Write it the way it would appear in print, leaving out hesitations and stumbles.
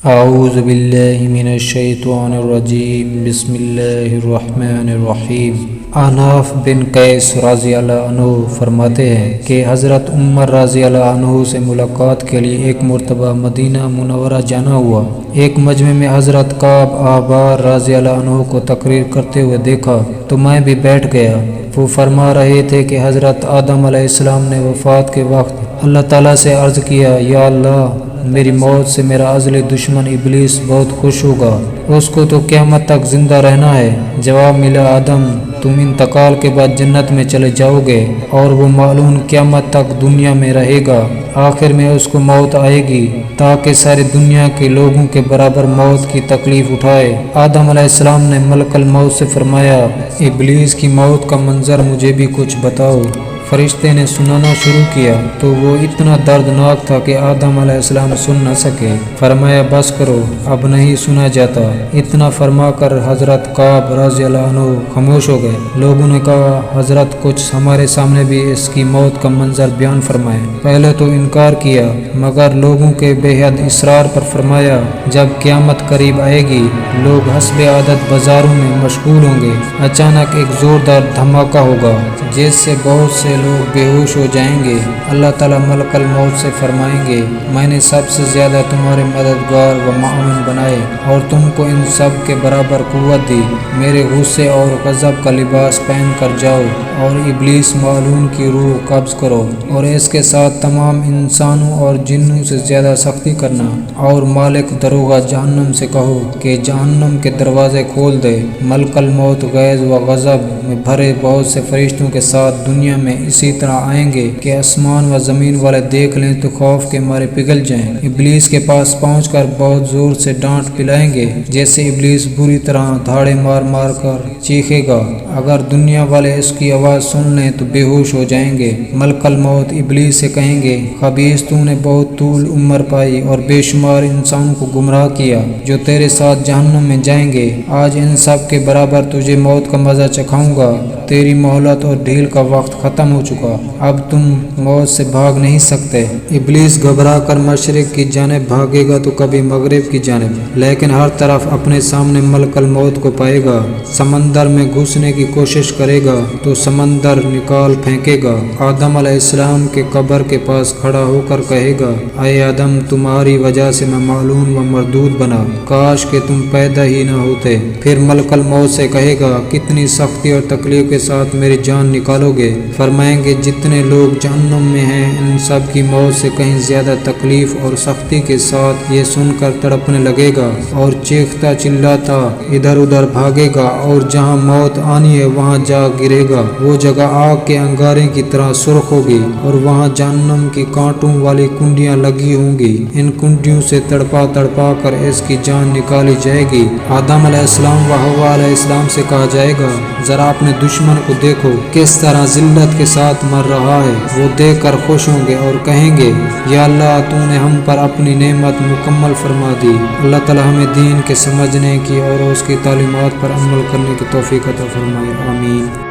اعوذ باللہ من الشیطان الرجیم بسم اللہ الرحمن الرحیم۔ احناف بن قیس رضی اللہ عنہ فرماتے ہیں کہ حضرت عمر رضی اللہ عنہ سے ملاقات کے لیے ایک مرتبہ مدینہ منورہ جانا ہوا۔ ایک مجمع میں حضرت کعب احبار رضی اللہ عنہ کو تقریر کرتے ہوئے دیکھا تو میں بھی بیٹھ گیا۔ وہ فرما رہے تھے کہ حضرت آدم علیہ السلام نے وفات کے وقت اللہ تعالیٰ سے عرض کیا، یا اللہ، میری موت سے میرا ازلی دشمن ابلیس بہت خوش ہوگا، اس کو تو قیامت تک زندہ رہنا ہے۔ جواب ملا، آدم، تم انتقال کے بعد جنت میں چلے جاؤ گے اور وہ معلوم قیامت تک دنیا میں رہے گا۔ آخر میں اس کو موت آئے گی تاکہ ساری دنیا کے لوگوں کے برابر موت کی تکلیف اٹھائے۔ آدم علیہ السلام نے ملک الموت سے فرمایا، ابلیس کی موت کا منظر مجھے بھی کچھ بتاؤ۔ فرشتے نے سنانا شروع کیا تو وہ اتنا دردناک تھا کہ آدم علیہ السلام سن نہ سکے۔ فرمایا، بس کرو، اب نہیں سنا جاتا۔ اتنا فرما کر حضرت کعب رضی اللہ عنہ خاموش ہو گئے۔ لوگوں نے کہا، حضرت کچھ ہمارے سامنے بھی اس کی موت کا منظر بیان فرمائے۔ پہلے تو انکار کیا، مگر لوگوں کے بے حد اصرار پر فرمایا، جب قیامت قریب آئے گی، لوگ حسب عادت بازاروں میں مشغول ہوں گے۔ اچانک ایک زوردار دھماکہ ہوگا جس سے بہت سے لوگ بے ہوش ہو جائیں گے۔ اللہ تعالیٰ ملک الموت سے فرمائیں گے، میں نے سب سے زیادہ تمہارے مددگار و معاون بنائے اور تم کو ان سب کے برابر قوت دی۔ میرے غصے اور غضب کا لباس پہن کر جاؤ اور ابلیس معلوم کی روح قبض کرو اور اس کے ساتھ تمام انسانوں اور جنوں سے زیادہ سختی کرنا، اور مالک دروغہ جہنم سے کہو کہ جہنم کے دروازے کھول دے۔ ملک الموت غیظ و غضب میں بھرے بہت سے فرشتوں کے ساتھ دنیا میں اسی طرح آئیں گے کہ آسمان و زمین والے دیکھ لیں تو خوف کے مارے پگھل جائیں۔ ابلیس کے پاس پہنچ کر بہت زور سے ڈانٹ پلائیں گے، جیسے ابلیس بری طرح دھاڑے مار مار کر چیخے گا۔ اگر دنیا والے اس کی آواز سن لیں تو بے ہوش ہو جائیں گے۔ ملک الموت ابلیس سے کہیں گے، خبیث، تو نے بہت طول عمر پائی اور بے شمار انسانوں کو گمراہ کیا جو تیرے ساتھ جہنم میں جائیں گے۔ آج ان سب کے برابر تجھے موت کا مزہ چکھاؤں گا۔ تیری مہلت اور ڈھیل کا وقت ختم ہو چکا، اب تم موت سے بھاگ نہیں سکتے۔ ابلیس گھبرا کر مشرق کی جانب بھاگے گا تو کبھی مغرب کی جانب، لیکن ہر طرف اپنے سامنے ملک الموت کو پائے گا۔ سمندر میں گھسنے کی کوشش کرے گا تو سمندر نکال پھینکے گا۔ آدم علیہ السلام کے قبر کے پاس کھڑا ہو کر کہے گا، اے آدم، تمہاری وجہ سے میں معلوم و مردود بنا، کاش کہ تم پیدا ہی نہ ہوتے۔ پھر ملک الموت سے کہے گا، کتنی سختی اور تکلیف کے ساتھ میری جان نکالو گے؟ فرمائیں گے، جتنے لوگ جہنم میں ہیں ان سب کی موت سے کہیں زیادہ تکلیف اور سختی کے ساتھ یہ سن کر تڑپنے لگے گا اور چیختا چلاتا ادھر ادھر بھاگے گا، اور جہاں موت آنی ہے وہاں جا گرے گا۔ وہ جگہ آگ کے انگارے کی طرح سرخ ہوگی اور وہاں جہنم کی کانٹوں والی کنڈیاں لگی ہوں گی۔ ان کنڈیوں سے تڑپا تڑپا کر اس کی جان نکالی جائے گی۔ آدم علیہ السلام و حوا علیہ السلام سے کہا جائے گا، ذرا اپنے دشمن کو دیکھو کس طرح ذلت کے ساتھ مر رہا ہے۔ وہ دیکھ کر خوش ہوں گے اور کہیں گے، یا اللہ، تو نے ہم پر اپنی نعمت مکمل فرما دی۔ اللہ تعالی ہمیں دین کے سمجھنے کی اور اس کی تعلیمات پر عمل کرنے کی توفیق عطا فرمائے، آمین۔